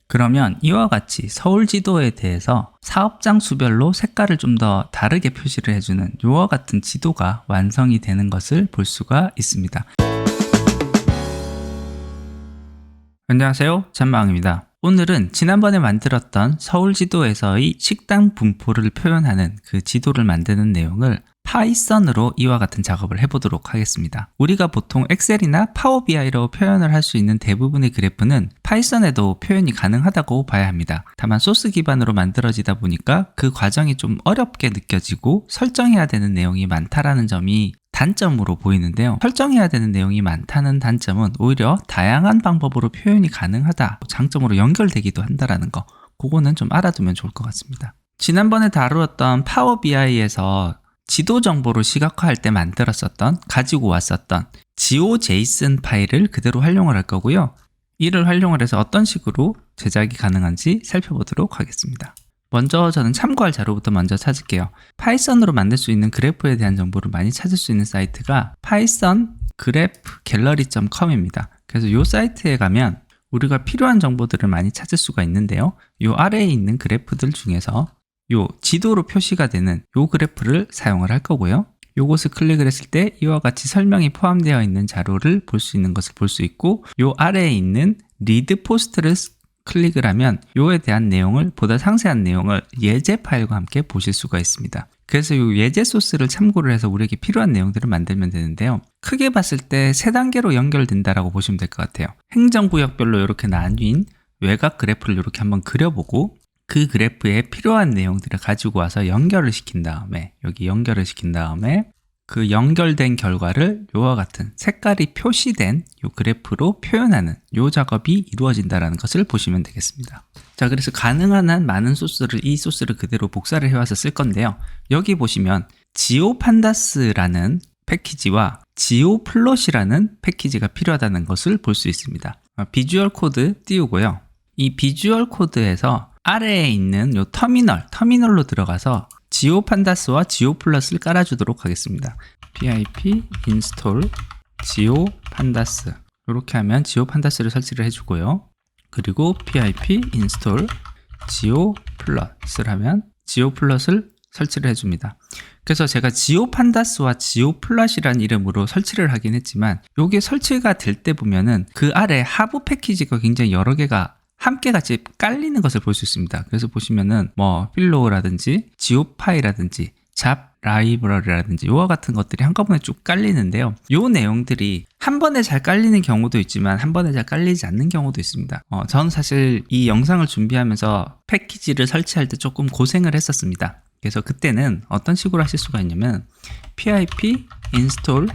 그러면 이와 같이 서울 지도에 대해서 사업장 수별로 색깔을 좀 더 다르게 표시를 해주는 이와 같은 지도가 완성이 되는 것을 볼 수가 있습니다. 안녕하세요, 잔망입니다. 오늘은 지난번에 만들었던 서울 지도에서의 식당 분포를 표현하는 그 지도를 만드는 내용을 파이썬으로 이와 같은 작업을 해보도록 하겠습니다. 우리가 보통 엑셀이나 파워비아이로 표현을 할 수 있는 대부분의 그래프는 파이썬에도 표현이 가능하다고 봐야 합니다. 다만 소스 기반으로 만들어지다 보니까 그 과정이 좀 어렵게 느껴지고 설정해야 되는 내용이 많다라는 점이 단점으로 보이는데요. 설정해야 되는 내용이 많다는 단점은 오히려 다양한 방법으로 표현이 가능하다, 장점으로 연결되기도 한다라는 거, 그거는 좀 알아두면 좋을 것 같습니다. 지난번에 다루었던 파워비아이에서 지도 정보를 시각화할 때 가지고 왔었던 GeoJSON 파일을 그대로 활용을 할 거고요. 이를 활용을 해서 어떤 식으로 제작이 가능한지 살펴보도록 하겠습니다. 먼저 저는 참고할 자료부터 먼저 찾을게요. 파이썬으로 만들 수 있는 그래프에 대한 정보를 많이 찾을 수 있는 사이트가 python graph gallery.com입니다. 그래서 이 사이트에 가면 우리가 필요한 정보들을 많이 찾을 수가 있는데요. 이 아래에 있는 그래프들 중에서 요 지도로 표시가 되는 요 그래프를 사용을 할 거고요. 요것을 클릭을 했을 때 이와 같이 설명이 포함되어 있는 자료를 볼 수 있는 것을 볼 수 있고, 요 아래에 있는 리드 포스트를 클릭을 하면 요에 대한 내용을, 보다 상세한 내용을 예제 파일과 함께 보실 수가 있습니다. 그래서 요 예제 소스를 참고를 해서 우리에게 필요한 내용들을 만들면 되는데요. 크게 봤을 때 세 단계로 연결된다라고 보시면 될 것 같아요. 행정구역별로 이렇게 나뉜 외곽 그래프를 이렇게 한번 그려보고, 그 그래프에 필요한 내용들을 가지고 와서 연결을 시킨 다음에, 여기 연결을 시킨 다음에 그 연결된 결과를 이와 같은 색깔이 표시된 이 그래프로 표현하는 이 작업이 이루어진다는 것을 보시면 되겠습니다. 자, 그래서 가능한 한 많은 이 소스를 그대로 복사를 해와서 쓸 건데요. 여기 보시면 지오판다스라는 패키지와 지오플롯이라는 패키지가 필요하다는 것을 볼 수 있습니다. 비주얼 코드 띄우고요. 이 비주얼 코드에서 아래에 있는 요 터미널로 들어가서 지오판다스와 지오플롯을 깔아주도록 하겠습니다. pip install 지오판다스, 이렇게 하면 지오판다스를 설치를 해주고요. 그리고 pip install 지오플롯을 하면 지오플롯을 설치를 해줍니다. 그래서 제가 지오판다스와 지오플롯이라는 이름으로 설치를 하긴 했지만, 요게 설치가 될 때 보면은 그 아래 하부 패키지가 굉장히 여러 개가 함께 같이 깔리는 것을 볼 수 있습니다. 그래서 보시면은 필로우라든지 지오파이라든지 잡 라이브러리라든지 이와 같은 것들이 한꺼번에 쭉 깔리는데요. 이 내용들이 한 번에 잘 깔리는 경우도 있지만 한 번에 잘 깔리지 않는 경우도 있습니다. 저는 사실 이 영상을 준비하면서 패키지를 설치할 때 조금 고생을 했었습니다. 그래서 그때는 어떤 식으로 하실 수가 있냐면 pip install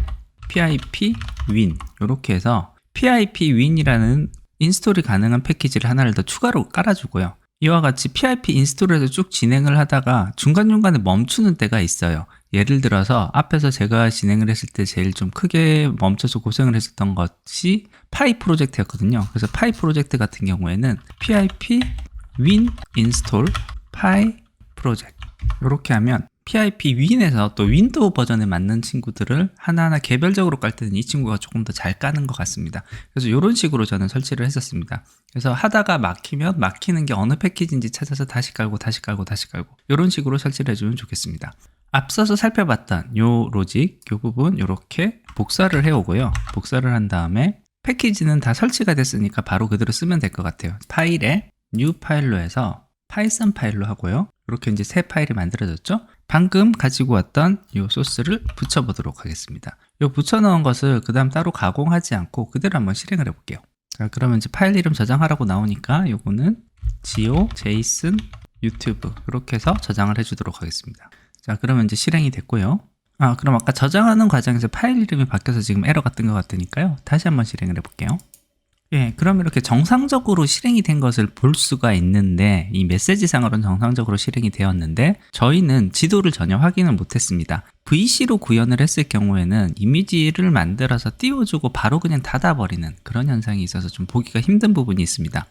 pip win, 이렇게 해서 pip win이라는 인스톨이 가능한 패키지를 하나를 더 추가로 깔아주고요. 이와 같이 pip 인스톨을 해서 쭉 진행을 하다가 중간중간에 멈추는 때가 있어요. 예를 들어서 앞에서 제가 진행을 했을 때 제일 좀 크게 멈춰서 고생을 했었던 것이 파이 프로젝트였거든요. 그래서 파이 프로젝트 같은 경우에는 pip win install 파이 프로젝트, 이렇게 하면 pip win에서 또 윈도우 버전에 맞는 친구들을 하나하나 개별적으로 깔 때는 이 친구가 조금 더 잘 까는 것 같습니다. 그래서 이런 식으로 저는 설치를 했었습니다. 그래서 하다가 막히면 막히는 게 어느 패키지인지 찾아서 다시 깔고 이런 식으로 설치를 해주면 좋겠습니다. 앞서서 살펴봤던 요 로직, 요 부분 이렇게 복사를 해오고요. 복사를 한 다음에 패키지는 다 설치가 됐으니까 바로 그대로 쓰면 될 것 같아요. 파일에 new 파일로 해서 파이썬 파일로 하고요. 이렇게 이제 새 파일이 만들어졌죠? 방금 가지고 왔던 이 소스를 붙여보도록 하겠습니다. 이 붙여넣은 것을 그 다음 따로 가공하지 않고 그대로 한번 실행을 해볼게요. 자, 그러면 이제 파일 이름 저장하라고 나오니까 요거는 GeoJSON 유튜브, 이렇게 해서 저장을 해주도록 하겠습니다. 자, 그러면 이제 실행이 됐고요. 그럼 아까 저장하는 과정에서 파일 이름이 바뀌어서 지금 에러가 뜬 것 같으니까요. 다시 한번 실행을 해볼게요. 예, 그럼 이렇게 정상적으로 실행이 된 것을 볼 수가 있는데, 이 메시지상으로는 정상적으로 실행이 되었는데 저희는 지도를 전혀 확인을 못했습니다. VC로 구현을 했을 경우에는 이미지를 만들어서 띄워주고 바로 그냥 닫아버리는 그런 현상이 있어서 좀 보기가 힘든 부분이 있습니다.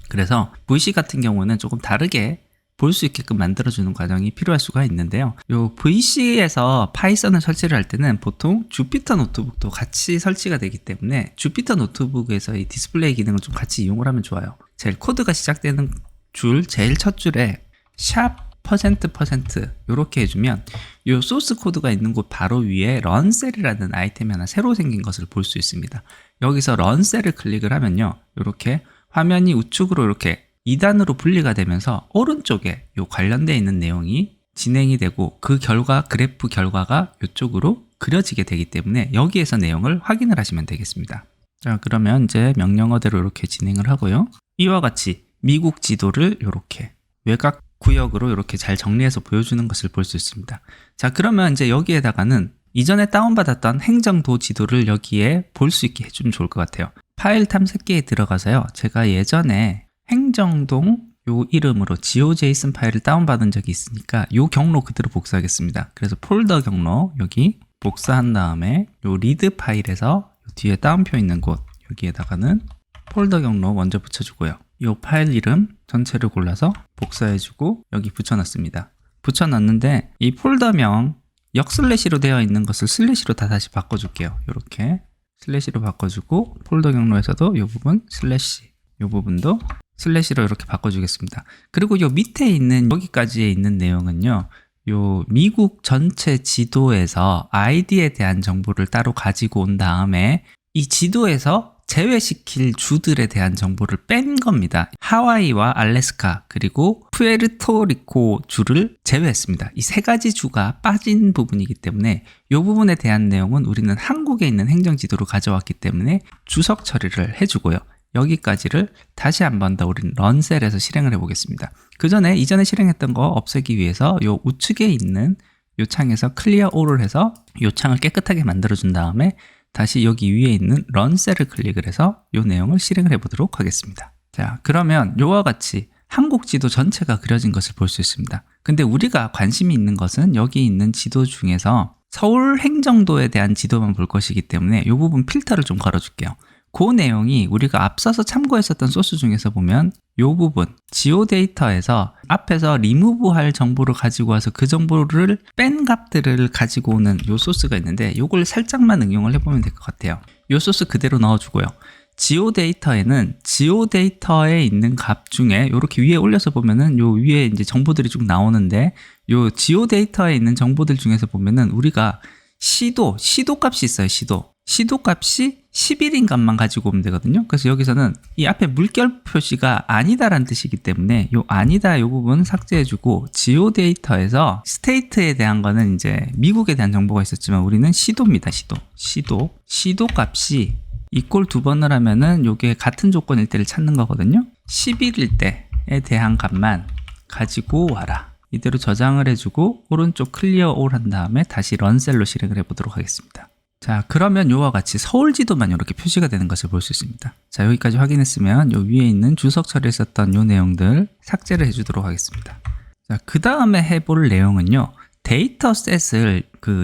그래서 VC 같은 경우는 조금 다르게 볼 수 있게끔 만들어주는 과정이 필요할 수가 있는데요. 요 VC에서 파이썬을 설치를 할 때는 보통 주피터 노트북도 같이 설치가 되기 때문에 주피터 노트북에서 이 디스플레이 기능을 좀 같이 이용을 하면 좋아요. 제일 코드가 시작되는 줄 제일 첫 줄에 샵 %% 이렇게 해주면 이 소스 코드가 있는 곳 바로 위에 런셀이라는 아이템이 하나 새로 생긴 것을 볼 수 있습니다. 여기서 런셀을 클릭을 하면요, 이렇게 화면이 우측으로 이렇게 2단으로 분리가 되면서 오른쪽에 이 관련되어 있는 내용이 진행이 되고 그 결과, 그래프 결과가 이쪽으로 그려지게 되기 때문에 여기에서 내용을 확인을 하시면 되겠습니다. 자, 그러면 이제 명령어대로 이렇게 진행을 하고요. 이와 같이 미국 지도를 이렇게 외곽 구역으로 이렇게 잘 정리해서 보여주는 것을 볼 수 있습니다. 자, 그러면 이제 여기에다가는 이전에 다운받았던 행정도 지도를 여기에 볼 수 있게 해주면 좋을 것 같아요. 파일 탐색기에 들어가서요, 제가 예전에 행정동 요 이름으로 geojson 파일을 다운받은 적이 있으니까 요 경로 그대로 복사하겠습니다. 그래서 폴더 경로 여기 복사한 다음에 요 리드 파일에서 요 뒤에 다운표 있는 곳 여기에다가는 폴더 경로 먼저 붙여주고요. 이 파일 이름 전체를 골라서 복사해주고 여기 붙여놨습니다. 붙여놨는데 이 폴더명 역슬래시로 되어 있는 것을 슬래시로 다시 바꿔줄게요. 이렇게 슬래시로 바꿔주고 폴더 경로에서도 이 부분 슬래시, 이 부분도 슬래시로 이렇게 바꿔주겠습니다. 그리고 이 밑에 있는 여기까지에 있는 내용은요, 요 미국 전체 지도에서 아이디에 대한 정보를 따로 가지고 온 다음에 이 지도에서 제외시킬 주들에 대한 정보를 뺀 겁니다. 하와이와 알래스카 그리고 푸에르토리코 주를 제외했습니다. 이 세 가지 주가 빠진 부분이기 때문에 이 부분에 대한 내용은 우리는 한국에 있는 행정지도로 가져왔기 때문에 주석 처리를 해주고요. 여기까지를 다시 한 번 더 우리는 런셀에서 실행을 해보겠습니다. 그 전에 이전에 실행했던 거 없애기 위해서 이 우측에 있는 이 창에서 클리어 올을 해서 이 창을 깨끗하게 만들어준 다음에 다시 여기 위에 있는 런셀을 클릭을 해서 이 내용을 실행을 해보도록 하겠습니다. 자, 그러면 이와 같이 한국 지도 전체가 그려진 것을 볼 수 있습니다. 근데 우리가 관심이 있는 것은 여기 있는 지도 중에서 서울 행정도에 대한 지도만 볼 것이기 때문에 이 부분 필터를 좀 걸어줄게요. 그 내용이 우리가 앞서서 참고했었던 소스 중에서 보면 이 부분 지오데이터에서 앞에서 리무브할 정보를 가지고 와서 그 정보를 뺀 값들을 가지고 오는 이 소스가 있는데 이걸 살짝만 응용을 해보면 될 것 같아요. 이 소스 그대로 넣어주고요. 지오데이터에는 지오데이터에 있는 값 중에 이렇게 위에 올려서 보면은 요 위에 이제 정보들이 쭉 나오는데 요 지오데이터에 있는 정보들 중에서 보면은 우리가 시도 값이 있어요. 시도 값이 10일인 값만 가지고 오면 되거든요. 그래서 여기서는 이 앞에 물결 표시가 아니다라는 뜻이기 때문에 요 아니다 요 부분 삭제해주고 지오데이터에서 스테이트에 대한 거는 이제 미국에 대한 정보가 있었지만 우리는 시도입니다. 시도 값이 이꼴 두 번을 하면은 요게 같은 조건일 때를 찾는 거거든요. 10일일 때에 대한 값만 가지고 와라. 이대로 저장을 해주고 오른쪽 클리어 올 한 다음에 다시 런셀로 실행을 해보도록 하겠습니다. 자, 그러면 요와 같이 서울 지도만 이렇게 표시가 되는 것을 볼 수 있습니다. 자, 여기까지 확인했으면 요 위에 있는 주석 처리했었던 요 내용들 삭제를 해주도록 하겠습니다. 자, 그 다음에 해볼 내용은요, 데이터셋을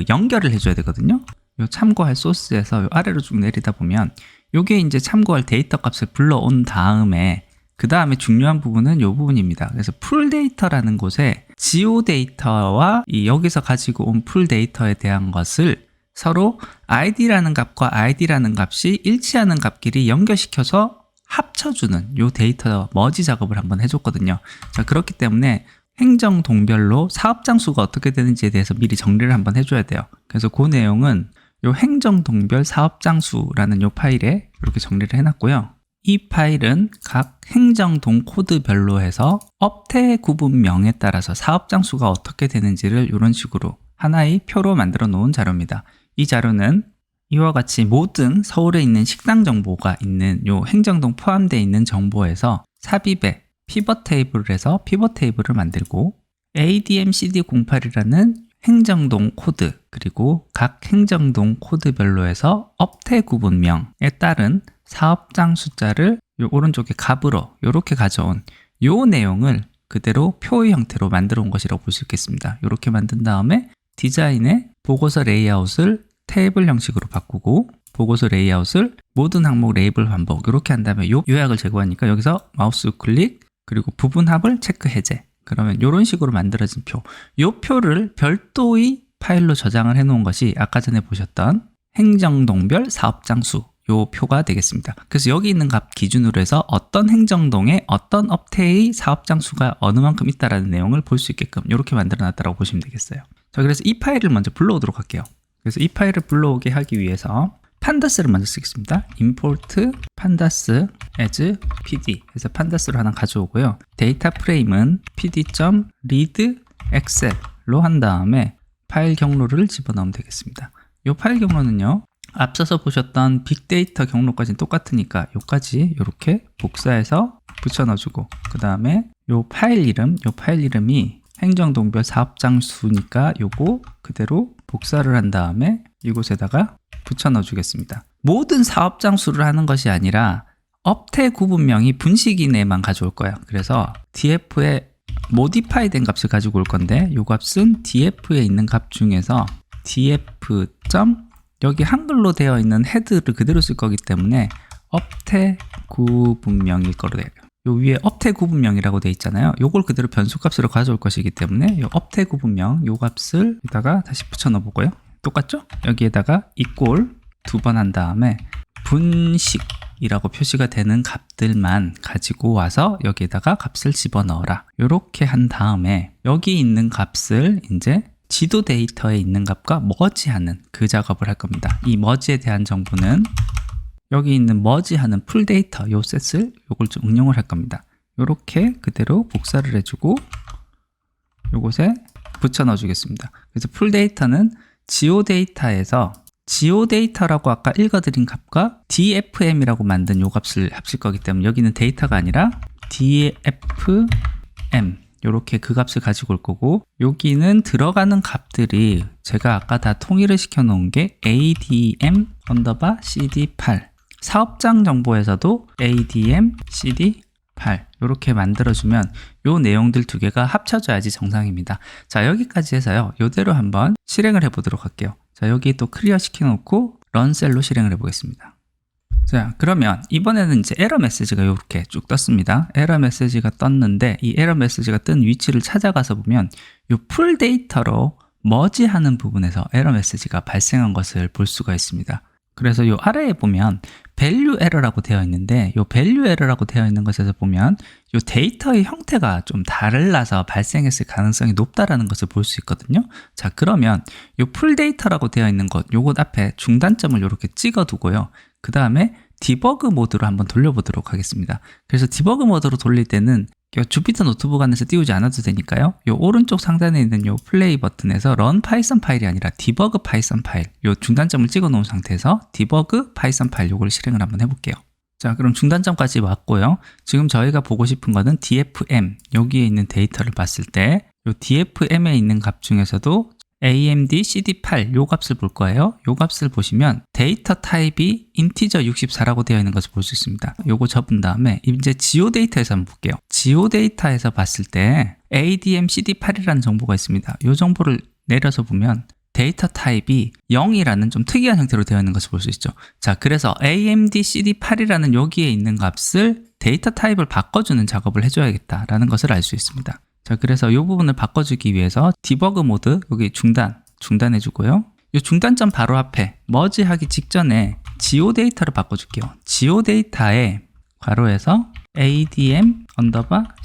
연결을 해줘야 되거든요. 요 참고할 소스에서 요 아래로 쭉 내리다 보면 요게 이제 참고할 데이터 값을 불러온 다음에 그 다음에 중요한 부분은 이 부분입니다. 그래서 풀 데이터라는 곳에 지오 데이터와 여기서 가지고 온 풀 데이터에 대한 것을 서로 id라는 값과 id라는 값이 일치하는 값끼리 연결시켜서 합쳐주는 이 데이터 머지 작업을 한번 해줬거든요. 자, 그렇기 때문에 행정동별로 사업장수가 어떻게 되는지에 대해서 미리 정리를 한번 해줘야 돼요. 그래서 그 내용은 이 행정동별 사업장수라는 이 파일에 이렇게 정리를 해놨고요. 이 파일은 각 행정동 코드별로 해서 업태 구분명에 따라서 사업장수가 어떻게 되는지를 이런 식으로 하나의 표로 만들어 놓은 자료입니다. 이 자료는 이와 같이 모든 서울에 있는 식당 정보가 있는 요 행정동 포함되어 있는 정보에서 삽입에 피벗 테이블을 해서 피벗 테이블을 만들고 ADMCD08이라는 행정동 코드 그리고 각 행정동 코드별로 해서 업태 구분명에 따른 사업장 숫자를 요 오른쪽에 값으로 이렇게 가져온 요 내용을 그대로 표의 형태로 만들어 온 것이라고 볼 수 있겠습니다. 이렇게 만든 다음에 디자인의 보고서 레이아웃을 테이블 형식으로 바꾸고 보고서 레이아웃을 모든 항목 레이블 반복 이렇게 한 다음에 요 요약을 제거하니까 여기서 마우스 클릭 그리고 부분 합을 체크 해제 그러면 이런 식으로 만들어진 표 요 표를 별도의 파일로 저장을 해 놓은 것이 아까 전에 보셨던 행정동별 사업장수 요 표가 되겠습니다. 그래서 여기 있는 값 기준으로 해서 어떤 행정동에 어떤 업태의 사업 장수가 어느 만큼 있다라는 내용을 볼 수 있게끔 이렇게 만들어 놨다고 보시면 되겠어요. 자, 그래서 이 파일을 먼저 불러오도록 할게요. 그래서 이 파일을 불러오게 하기 위해서 판다스를 먼저 쓰겠습니다. import pandas as pd 그래서 판다스로 하나 가져오고요. 데이터 프레임은 pd.read excel로 한 다음에 파일 경로를 집어넣으면 되겠습니다. 이 파일 경로는요, 앞서서 보셨던 빅데이터 경로까지는 똑같으니까 요까지 이렇게 복사해서 붙여 넣어주고, 그 다음에 요 파일 이름이 행정동별 사업장수니까 요거 그대로 복사를 한 다음에 이곳에다가 붙여 넣어 주겠습니다. 모든 사업장수를 하는 것이 아니라 업태 구분명이 분식이 내만 가져올 거예요. 그래서 df에 modify 된 값을 가지고 올 건데, 요 값은 df에 있는 값 중에서 df. 여기 한글로 되어 있는 헤드를 그대로 쓸 거기 때문에 업태 구분명일 거로 돼요. 요 위에 업태 구분명이라고 되어 있잖아요. 요걸 그대로 변수값으로 가져올 것이기 때문에 요 업태 구분명 요 값을 여기다가 다시 붙여 넣어 보고요. 똑같죠? 여기에다가 equal 2번 한 다음에 분식이라고 표시가 되는 값들만 가지고 와서 여기에다가 값을 집어넣어라. 요렇게 한 다음에 여기 있는 값을 이제 지도 데이터에 있는 값과 머지하는 그 작업을 할 겁니다. 이 머지에 대한 정보는 여기 있는 머지하는 풀 데이터 요 셋을 요걸 좀 응용을 할 겁니다. 요렇게 그대로 복사를 해주고 요곳에 붙여 넣어 주겠습니다. 그래서 풀 데이터는 지오데이터에서 지오데이터라고 아까 읽어드린 값과 dfm이라고 만든 요 값을 합칠 거기 때문에 여기는 데이터가 아니라 dfm 요렇게 그 값을 가지고 올 거고, 여기는 들어가는 값들이 제가 아까 다 통일을 시켜 놓은 게 adm cd8 사업장 정보에서도 adm cd8 요렇게 만들어주면 요 내용들 두 개가 합쳐져야지 정상입니다. 자, 여기까지 해서요, 요대로 한번 실행을 해 보도록 할게요. 자, 여기 또 클리어 시켜 놓고 런셀로 실행을 해 보겠습니다. 자, 그러면 이번에는 이제 에러 메시지가 이렇게 쭉 떴습니다. 에러 메시지가 떴는데 이 에러 메시지가 뜬 위치를 찾아가서 보면 이 풀 데이터로 머지하는 부분에서 에러 메시지가 발생한 것을 볼 수가 있습니다. 그래서 이 아래에 보면 value error라고 되어 있는데 이 value error라고 되어 있는 것에서 보면 이 데이터의 형태가 좀 달라서 발생했을 가능성이 높다라는 것을 볼 수 있거든요. 자, 그러면 이 풀 데이터라고 되어 있는 것 요것 앞에 중단점을 이렇게 찍어 두고요. 그 다음에 디버그 모드로 한번 돌려보도록 하겠습니다. 그래서 디버그 모드로 돌릴 때는 주피터 노트북 안에서 띄우지 않아도 되니까요. 요 오른쪽 상단에 있는 요 플레이 버튼에서 run python 파일이 아니라 debug python 파일, 요 중단점을 찍어 놓은 상태에서 debug python 파일 요걸 실행을 한번 해볼게요. 자, 그럼 중단점까지 왔고요. 지금 저희가 보고 싶은 거는 dfm, 여기에 있는 데이터를 봤을 때 요 dfm에 있는 값 중에서도 AMD CD8 요 값을 볼 거예요. 요 값을 보시면 데이터 타입이 인티저 64라고 되어 있는 것을 볼 수 있습니다. 요거 접은 다음에 이제 지오데이터에서 한번 볼게요. 지오데이터에서 봤을 때 ADM CD8이라는 정보가 있습니다. 요 정보를 내려서 보면 데이터 타입이 0이라는 좀 특이한 형태로 되어 있는 것을 볼 수 있죠. 자, 그래서 AMD CD8이라는 여기에 있는 값을 데이터 타입을 바꿔주는 작업을 해줘야겠다라는 것을 알 수 있습니다. 자, 그래서 이 부분을 바꿔주기 위해서 디버그 모드 여기 중단해 주고요. 이 중단점 바로 앞에 머지하기 직전에 지오데이터를 바꿔줄게요. 지오데이터에 괄호에서 adm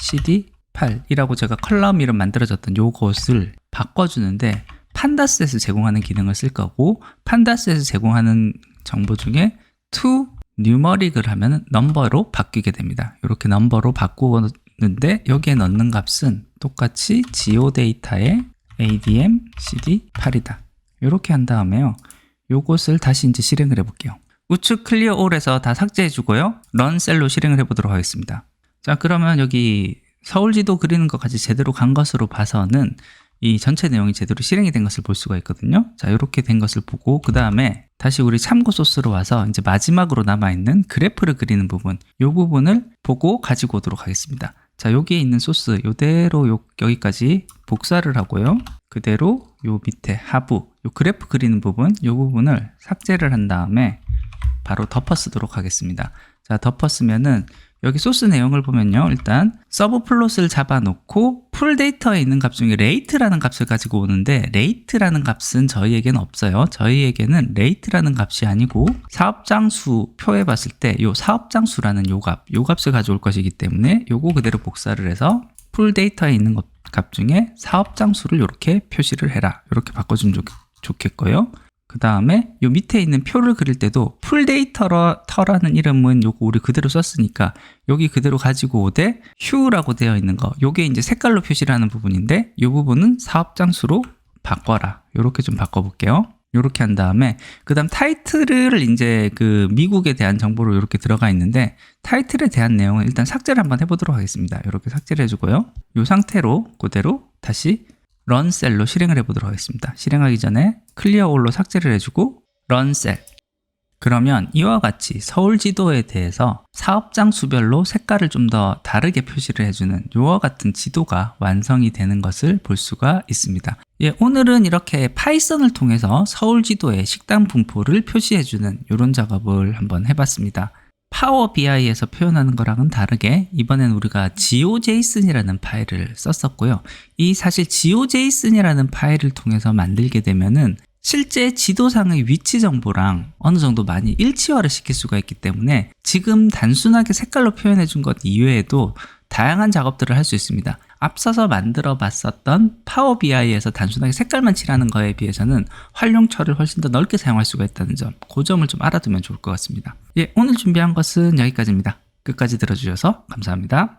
cd8이라고 제가 컬럼 이름 만들어졌던 요것을 바꿔주는데 판다스에서 제공하는 기능을 쓸 거고, 판다스에서 제공하는 정보 중에 to numeric을 하면 넘버로 바뀌게 됩니다. 이렇게 넘버로 바꾸는데 여기에 넣는 값은 똑같이 지오데이터의 adm cd8이다. 이렇게 한 다음에요, 요것을 다시 이제 실행을 해볼게요. 우측 클리어 올에서 다 삭제해 주고요, 런 셀로 실행을 해보도록 하겠습니다. 자, 그러면 여기 서울지도 그리는 것까지 제대로 간 것으로 봐서는 이 전체 내용이 제대로 실행이 된 것을 볼 수가 있거든요. 자, 이렇게 된 것을 보고 그 다음에 다시 우리 참고 소스로 와서 이제 마지막으로 남아있는 그래프를 그리는 부분, 이 부분을 보고 가지고 오도록 하겠습니다. 자, 여기에 있는 소스 이대로 여기까지 복사를 하고요. 그대로 요 밑에 하부 요 그래프 그리는 부분, 이 부분을 삭제를 한 다음에 바로 덮어 쓰도록 하겠습니다. 자, 덮어 쓰면은 여기 소스 내용을 보면요, 일단 서브 플롯을 잡아놓고 풀 데이터에 있는 값 중에 rate라는 값을 가지고 오는데 rate라는 값은 저희에게는 없어요. 저희에게는 rate라는 값이 아니고 사업장수 표에 봤을 때 요 사업장수라는 요 값을 가져올 것이기 때문에 요거 그대로 복사를 해서 풀 데이터에 있는 값 중에 사업장수를 이렇게 표시를 해라. 이렇게 바꿔주면 좋겠고요. 그 다음에 요 밑에 있는 표를 그릴 때도 풀 데이터라는 이름은 요거 우리 그대로 썼으니까 여기 그대로 가지고 오되 hue라고 되어 있는 거 요게 이제 색깔로 표시를 하는 부분인데 요 부분은 사업장수로 바꿔라. 요렇게 좀 바꿔볼게요. 요렇게 한 다음에 그 다음 타이틀을 이제 그 미국에 대한 정보로 이렇게 들어가 있는데 타이틀에 대한 내용은 일단 삭제를 한번 해보도록 하겠습니다. 이렇게 삭제를 해주고요. 요 상태로 그대로 다시 run cell로 실행을 해보도록 하겠습니다. 실행하기 전에 clear all로 삭제를 해주고 run cell. 그러면 이와 같이 서울 지도에 대해서 사업장 수별로 색깔을 좀 더 다르게 표시를 해주는 이와 같은 지도가 완성이 되는 것을 볼 수가 있습니다. 예, 오늘은 이렇게 파이썬을 통해서 서울 지도의 식당 분포를 표시해주는 이런 작업을 한번 해봤습니다. 파워 BI에서 표현하는 거랑은 다르게 이번엔 우리가 GeoJSON이라는 파일을 썼었고요. 이 사실 GeoJSON이라는 파일을 통해서 만들게 되면은 실제 지도상의 위치 정보랑 어느 정도 많이 일치화를 시킬 수가 있기 때문에 지금 단순하게 색깔로 표현해 준 것 이외에도 다양한 작업들을 할 수 있습니다. 앞서서 만들어 봤었던 파워 BI에서 단순하게 색깔만 칠하는 거에 비해서는 활용처를 훨씬 더 넓게 사용할 수가 있다는 점, 그 점을 좀 알아두면 좋을 것 같습니다. 예, 오늘 준비한 것은 여기까지입니다. 끝까지 들어주셔서 감사합니다.